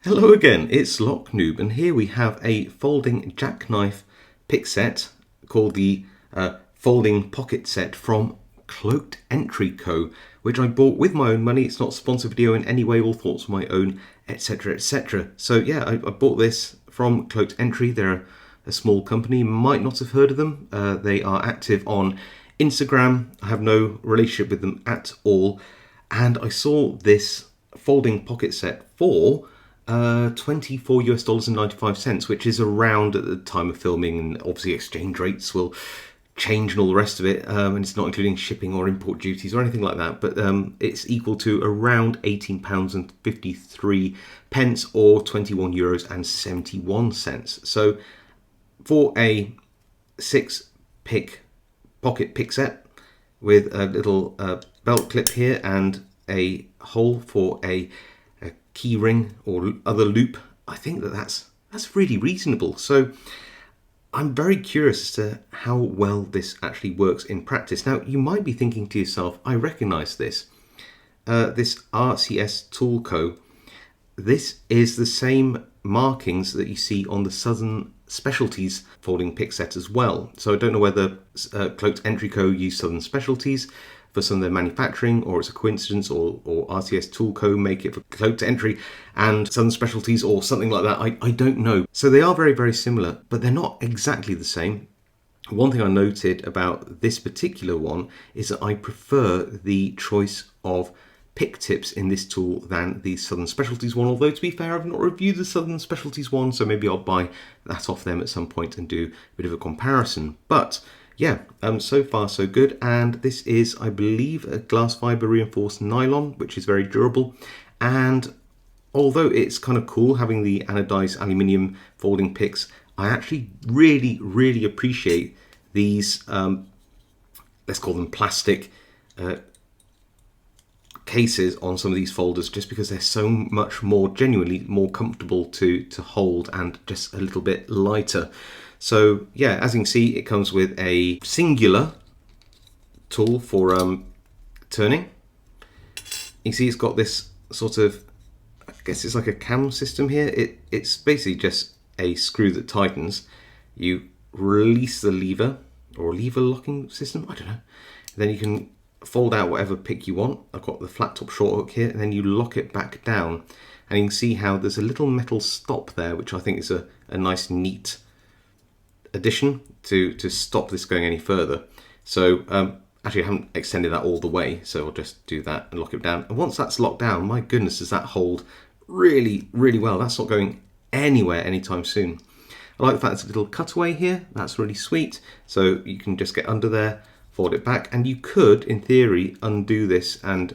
Hello again, it's Noob, and here we have a folding jackknife pick set called the Folding Pocket Set from Cloaked Entry Co., which I bought with my own money. It's not a sponsored video in any way, all thoughts of my own, etc, etc. So yeah, I bought this from Cloaked Entry. They're a small company, might not have heard of them. They are active on Instagram. I have no relationship with them at all. And I saw this folding pocket set for $24.95, which is around at the time of filming, and obviously exchange rates will change and all the rest of it, and it's not including shipping or import duties or anything like that, but it's equal to around £18.53 or €21.71. So for a 6-pick pocket pick set with a little belt clip here and a hole for a key ring or other loop, I think that's really reasonable. So I'm very curious as to how well this actually works in practice. Now you might be thinking to yourself, I recognize this RCS Tool Co. This is the same markings that you see on the Southern Specialties folding pick set as well. So I don't know whether Cloaked Entry Co. use Southern Specialties for some of their manufacturing, or it's a coincidence, or RCS Tool Co. make it for Cloaked Entry and Southern Specialties or something like that. I don't know. So they are very, very similar, but they're not exactly the same. One thing I noted about this particular one is that I prefer the choice of pick tips in this tool than the Southern Specialties one, although to be fair, I've not reviewed the Southern Specialties one, so maybe I'll buy that off them at some point and do a bit of a comparison. But yeah, so far so good. And this is, I believe, a glass fiber reinforced nylon, which is very durable. And although it's kind of cool having the anodized aluminium folding picks, I actually really appreciate these, let's call them plastic cases on some of these folders, just because they're so much more, genuinely more comfortable to hold and just a little bit lighter. So yeah, as you can see, it comes with a singular tool for turning. You see it's got this sort of, I guess it's like a cam system here. It's basically just a screw that tightens. You release the lever, or lever locking system, I don't know. Then you can fold out whatever pick you want. I've got the flat top short hook here, and then you lock it back down. And you can see how there's a little metal stop there, which I think is a nice, neat addition to stop this going any further. So actually I haven't extended that all the way, so I'll just do that and lock it down. And once that's locked down, my goodness, does that hold really well. That's not going anywhere anytime soon. I like the fact there's a little cutaway here. That's really sweet. So you can just get under there, fold it back, and you could, in theory, undo this and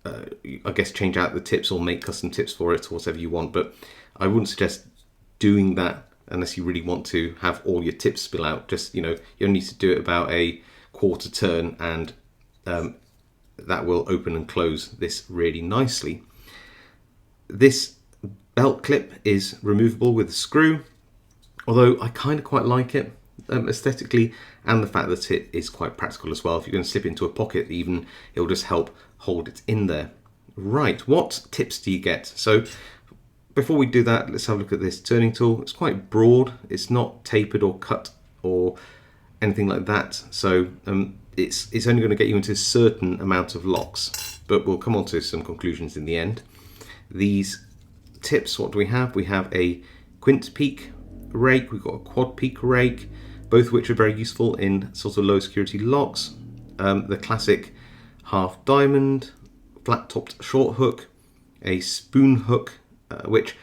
I guess change out the tips or make custom tips for it or whatever you want. But I wouldn't suggest doing that unless you really want to have all your tips spill out. Just, you only need to do it about a quarter turn, and that will open and close this really nicely. This belt clip is removable with a screw, although I kind of quite like it aesthetically, and the fact that it is quite practical as well. If you're going to slip it into a pocket even, it'll just help hold it in there. Right, what tips do you get? So before we do that, let's have a look at this turning tool. It's quite broad. It's not tapered or cut or anything like that. So it's only going to get you into a certain amount of locks, but we'll come on to some conclusions in the end. These tips, what do we have? We have a quint peak rake. We've got a quad peak rake, both of which are very useful in sort of low security locks. The classic half diamond, flat topped short hook, a spoon hook, which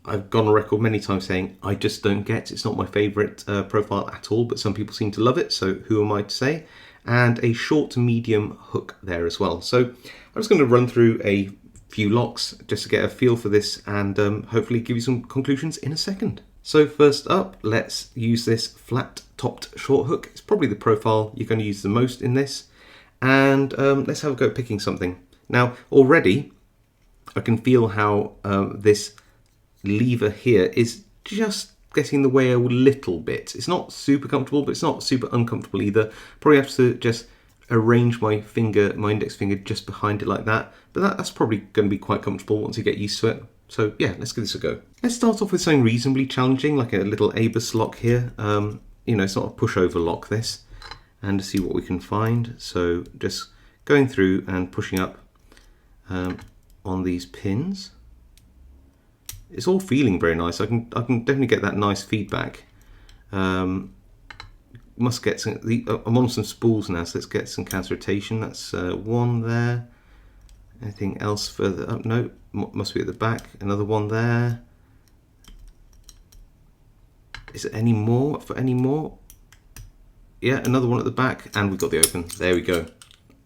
I've gone on record many times saying I just don't get. It's not my favourite profile at all, but some people seem to love it, so who am I to say? And a short to medium hook there as well. So I'm just going to run through a few locks just to get a feel for this, and hopefully give you some conclusions in a second. So first up, let's use this flat topped short hook. It's probably the profile you're going to use the most in this, and let's have a go at picking something. Now already I can feel how this lever here is just getting in the way a little bit. It's not super comfortable, but it's not super uncomfortable either. Probably have to just arrange my finger, my index finger, just behind it like that. But that's probably going to be quite comfortable once you get used to it. So yeah, let's give this a go. Let's start off with something reasonably challenging, like a little ABUS lock here. You know, it's not a pushover lock, this, and see what we can find. So just going through and pushing up on these pins. It's all feeling very nice. I can definitely get that nice feedback. Must get some. I'm on some spools now, so let's get some counter rotation. That's one there. Anything else further up? No, must be at the back. Another one there. Is it any more? For any more? Yeah, another one at the back, and we've got the open. There we go.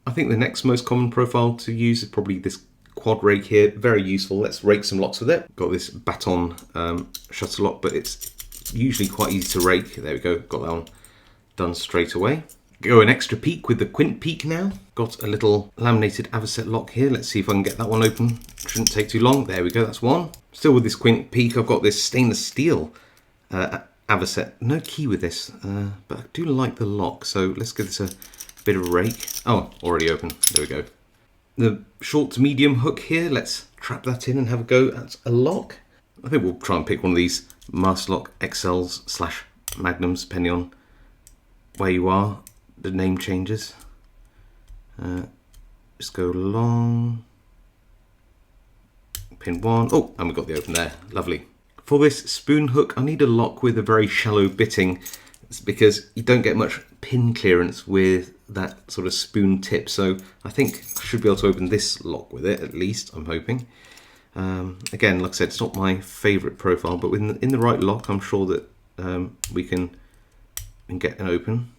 I think the next most common profile to use is probably this quad rake here. Very useful. Let's rake some locks with it. Got this baton shutter lock, but it's usually quite easy to rake. There we go. Got that one done straight away. Go an extra peak with the quint peak now. Got a little laminated avocet lock here. Let's see if I can get that one open. Shouldn't take too long. There we go, that's one. Still with this quint peak, I've got this stainless steel avocet. No key with this, but I do like the lock. So let's give this a bit of a rake. Oh, already open. There we go. The short to medium hook here. Let's trap that in and have a go at a lock. I think we'll try and pick one of these Master Lock XLs / Magnums, depending on where you are. The name changes. Just go long. Pin one. Oh, and we've got the open there. Lovely. For this spoon hook, I need a lock with a very shallow bitting. It's because you don't get much pin clearance with that sort of spoon tip. So I think I should be able to open this lock with it, at least, I'm hoping. Again, like I said, it's not my favourite profile, but in the right lock, I'm sure that we can get an open.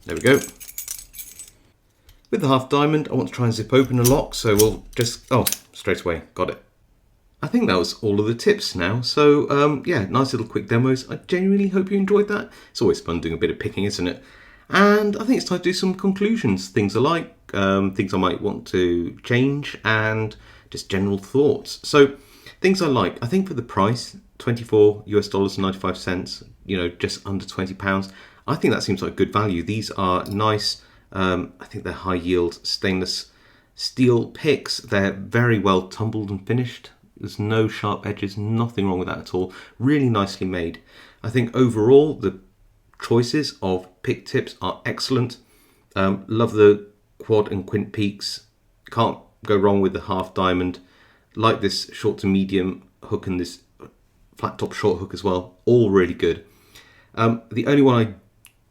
There we go. With the half diamond, I want to try and zip open a lock, so we'll just, oh, straight away, got it. I think that was all of the tips now. So yeah, nice little quick demos. I genuinely hope you enjoyed that. It's always fun doing a bit of picking, isn't it? And I think it's time to do some conclusions, things I like, things I might want to change, and just general thoughts. So things I like, I think for the price, $24.95, you know, just under £20. I think that seems like good value. These are nice, I think they're high yield stainless steel picks. They're very well tumbled and finished. There's no sharp edges, nothing wrong with that at all. Really nicely made. I think overall the choices of pick tips are excellent. Love the quad and quint peaks. Can't go wrong with the half diamond. Like this short to medium hook and this flat top short hook as well. All really good. The only one I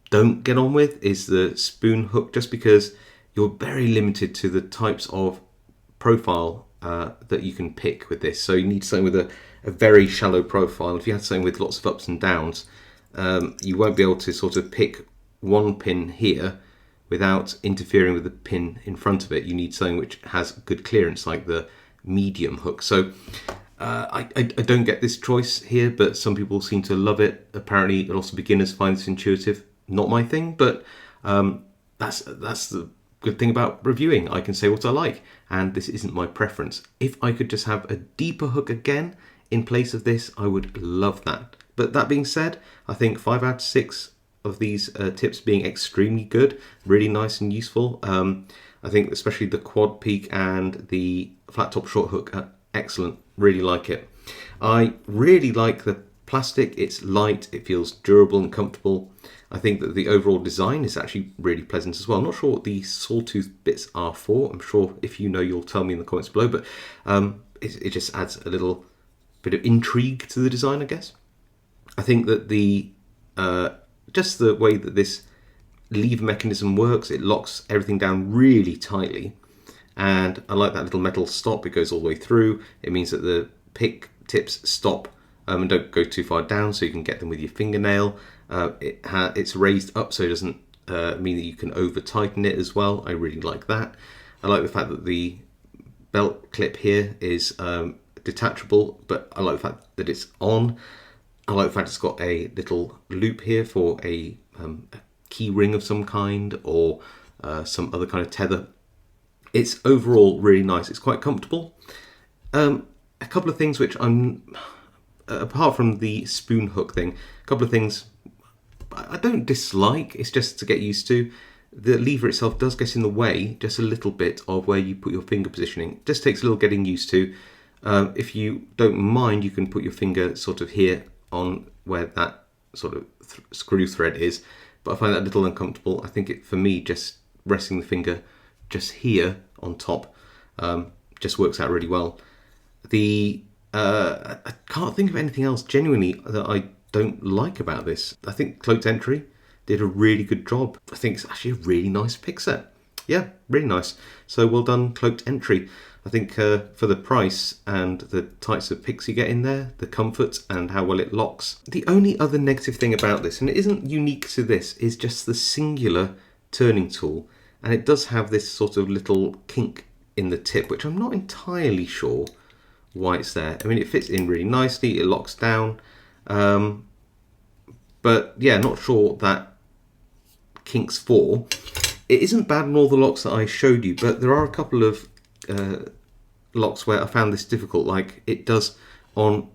don't get on with is the spoon hook, just because you're very limited to the types of profile that you can pick with this. So you need something with a very shallow profile. If you had something with lots of ups and downs, you won't be able to sort of pick one pin here without interfering with the pin in front of it. You need something which has good clearance, like the medium hook. So I don't get this choice here, but some people seem to love it. Apparently lots of beginners find this intuitive. Not my thing, but that's the good thing about reviewing. I can say what I like, and this isn't my preference. If I could just have a deeper hook again in place of this, I would love that. But that being said, I think 5 out of 6 of these tips being extremely good, really nice and useful. I think especially the quad peak and the flat top short hook are excellent. Really like it. I really like the plastic. It's light, it feels durable and comfortable. I think that the overall design is actually really pleasant as well. I'm not sure what the sawtooth bits are for. I'm sure if you know, you'll tell me in the comments below, but it just adds a little bit of intrigue to the design, I guess. I think that the just the way that this lever mechanism works, it locks everything down really tightly. And I like that little metal stop. It goes all the way through. It means that the pick tips stop and don't go too far down, so you can get them with your fingernail. It's raised up, so it doesn't mean that you can over tighten it as well. I really like that. I like the fact that the belt clip here is detachable, but I like the fact that it's on. I like the fact it's got a little loop here for a key ring of some kind, or some other kind of tether. It's overall really nice. It's quite comfortable. A couple of things which I'm, apart from the spoon hook thing, a couple of things I don't dislike, it's just to get used to. The lever itself does get in the way just a little bit of where you put your finger positioning. It just takes a little getting used to. If you don't mind, you can put your finger sort of here on where that sort of screw thread is, but I find that a little uncomfortable. I think it, for me, just resting the finger just here on top just works out really well. I can't think of anything else genuinely that I don't like about this. I think Cloaked Entry did a really good job. I think it's actually a really nice pick set. Yeah, really nice. So well done, Cloaked Entry. I think for the price and the types of picks you get in there, the comfort and how well it locks. The only other negative thing about this, and it isn't unique to this, is just the singular turning tool. And it does have this sort of little kink in the tip, which I'm not entirely sure why it's there. I mean, it fits in really nicely, it locks down. But yeah, not sure that kink's for. It isn't bad on all the locks that I showed you, but there are a couple of locks where I found this difficult. Like it does on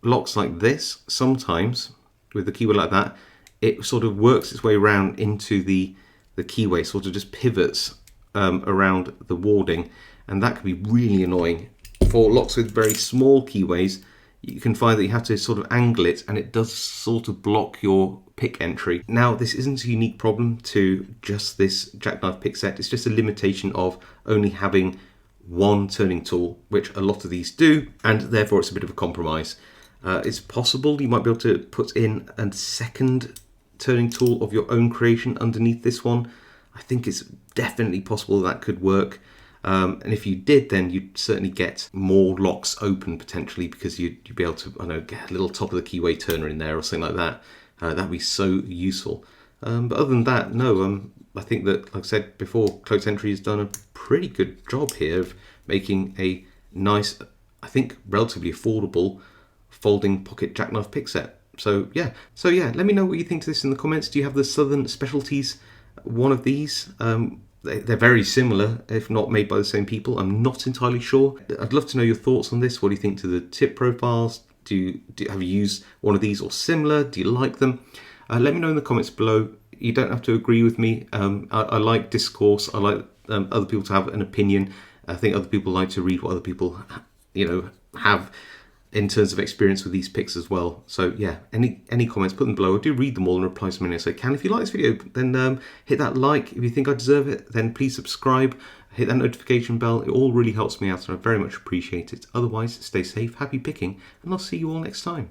locks like this, sometimes with the keyway like that, it sort of works its way around into the keyway, sort of just pivots around the warding, and that can be really annoying. For locks with very small keyways, you can find that you have to sort of angle it, and it does sort of block your pick entry. Now, this isn't a unique problem to just this jackknife pick set. It's just a limitation of only having one turning tool, which a lot of these do, and therefore it's a bit of a compromise. It's possible you might be able to put in a second turning tool of your own creation underneath this one. I think it's definitely possible that could work. And if you did, then you'd certainly get more locks open potentially, because you'd be able to, I don't know, get a little top of the keyway turner in there or something like that. That'd be so useful. But other than that, no, I think that, like I said before, Cloaked Entry has done a pretty good job here of making a nice, I think relatively affordable folding pocket jackknife pick set. So yeah, let me know what you think to this in the comments. Do you have the Southern Specialties one of these? They're very similar, if not made by the same people. I'm not entirely sure. I'd love to know your thoughts on this. What do you think to the tip profiles? Have you used one of these or similar? Do you like them? Let me know in the comments below. You don't have to agree with me. I like discourse. I like other people to have an opinion. I think other people like to read what other people, have in terms of experience with these picks as well. So yeah, any comments, put them below. I do read them all and reply to many as I can. If you like this video, then hit that like. If you think I deserve it, then please subscribe. Hit that notification bell. It all really helps me out, and I very much appreciate it. Otherwise, stay safe, happy picking, and I'll see you all next time.